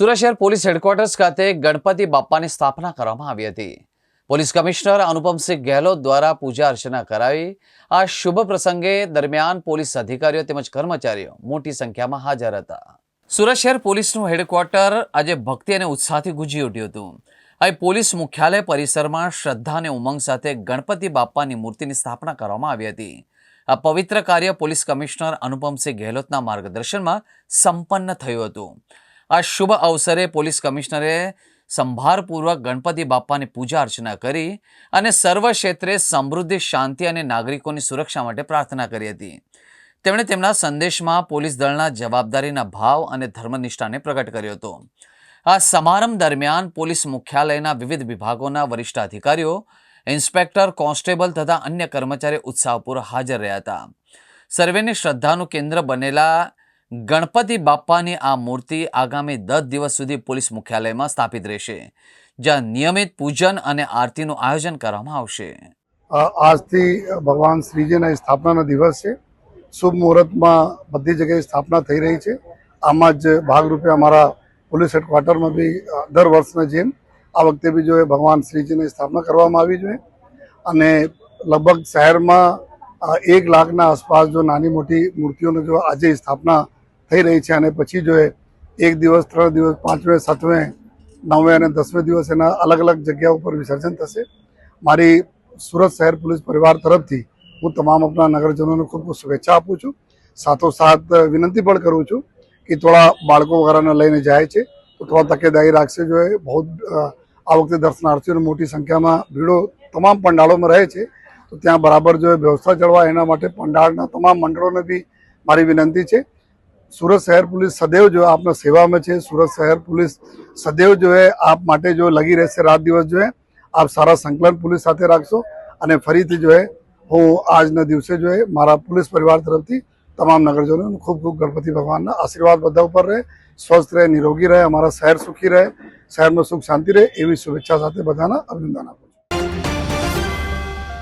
સુરત શહેર police headquarters ખાતે ગણપતિ બાપ્પાની સ્થાપના કરવામાં આવી હતી। પોલીસ કમિશનર અનુપમસિંહ ગેહલોત દ્વારા પૂજા અર્ચના કરાવી। આ શુભ પ્રસંગે દરમિયાન પોલીસ અધિકારીઓ તેમજ કર્મચારીઓ મોટી સંખ્યામાં હાજર હતા। સુરત શહેર પોલીસનું હેડક્વાર્ટર આજે ભક્તિ અને ઉત્સાહથી ગુંજી ઉઠ્યું હતું। અહીં પોલીસ મુખ્યાલય પરિસરમાં શ્રદ્ધા અને ઉમંગ સાથે ગણપતિ બાપ્પાની મૂર્તિની સ્થાપના કરવામાં આવી હતી। આ પવિત્ર કાર્ય પોલીસ કમિશનર અનુપમસિંહ ગેહલોતના માર્ગદર્શનમાં સંપન્ન થયું હતું। આ શુભ અવસરે પોલીસ કમિશનરે સંભારપૂર્વક ગણપતિ બાપ્પાની પૂજા અર્ચના કરી અને સર્વ ક્ષેત્રે સમૃદ્ધિ, શાંતિ અને નાગરિકોની સુરક્ષા માટે પ્રાર્થના કરી હતી। તેમણે તેમના સંદેશમાં પોલીસ દળના જવાબદારીના ભાવ અને ધર્મનિષ્ઠાને પ્રગટ કર્યો હતો। આ સમારંભ દરમિયાન પોલીસ મુખ્યાલયના વિવિધ વિભાગોના વરિષ્ઠ અધિકારીઓ, ઇન્સ્પેક્ટર, કોન્સ્ટેબલ તથા અન્ય કર્મચારીઓ ઉત્સાહપૂર્વક હાજર રહ્યા હતા। સર્વેની શ્રદ્ધાનું કેન્દ્ર બનેલા ગણપતિ બાપ્પાની આ મૂર્તિ આગામી 10 દિવસ સુધી પોલીસ મુખ્યાલયમાં સ્થાપિત રહેશે, જ્યાં નિયમિત પૂજન અને આરતીનું આયોજન કરવામાં આવશે। આજથી ભગવાન શ્રીજીના સ્થાપનાનો દિવસ છે। શુભ મુહૂર્તમાં બધી જગ્યાએ સ્થાપના થઈ રહી છે। આમાં જ ભાગરૂપે અમારા પોલીસ હેડક્વાર્ટરમાં બી દર વર્ષના જેમ આ વખતે બી જો ભગવાન શ્રીજીની સ્થાપના કરવામાં આવી છે અને લગભગ શહેરમાં 1 લાખના આસપાસ જો નાની મોટી મૂર્તિઓની જો આજે સ્થાપના થઈ રહી છે અને પછી જો 1 દિવસ, 3 દિવસ, 5મે, 7મે, 9મે અને 10મે દિવસ એના અલગ અલગ જગ્યા ઉપર વિસર્જન થશે। મારી સુરત શહેર પોલીસ પરિવાર તરફથી હું તમામ આપણા નગરજનોને ખૂબ ખૂબ શુભેચ્છા આપું છું। સાથોસાથ વિનંતી પણ કરું છું કે થોડા બાળકો વગેરેને લઈને જાય છે તો થોડા તકેદારી રાખશે। જો બહુ આ વખતે દર્શનાર્થીઓની મોટી સંખ્યામાં ભીડો તમામ પંડાળોમાં રહે છે તો ત્યાં બરાબર જો વ્યવસ્થા જળવાય એના માટે પંડાળના તમામ મંડળોને બી મારી વિનંતી છે। સુરત શહેર પોલીસ સદૈવ જો આપના સેવામાં છે। સુરત શહેર પોલીસ સદૈવ જો આપ માટે જો લગી રહેશે, રાત દિવસ જો આપ સારા સંકલન પોલીસ સાથે રાખશો અને ફરીથી જો હું આજના દિવસે જો મારા પોલીસ પરિવાર તરફથી તમામ નગરજનોને ખૂબ ખૂબ ગણપતિ ભગવાનના આશીર્વાદ બધા ઉપર રહે, સ્વસ્થ રહે, નિરોગી રહે, અમારા શહેર સુખી રહે, શહેરમાં સુખ શાંતિ રહે એવી શુભેચ્છા સાથે બધાના અભિનંદન આપું।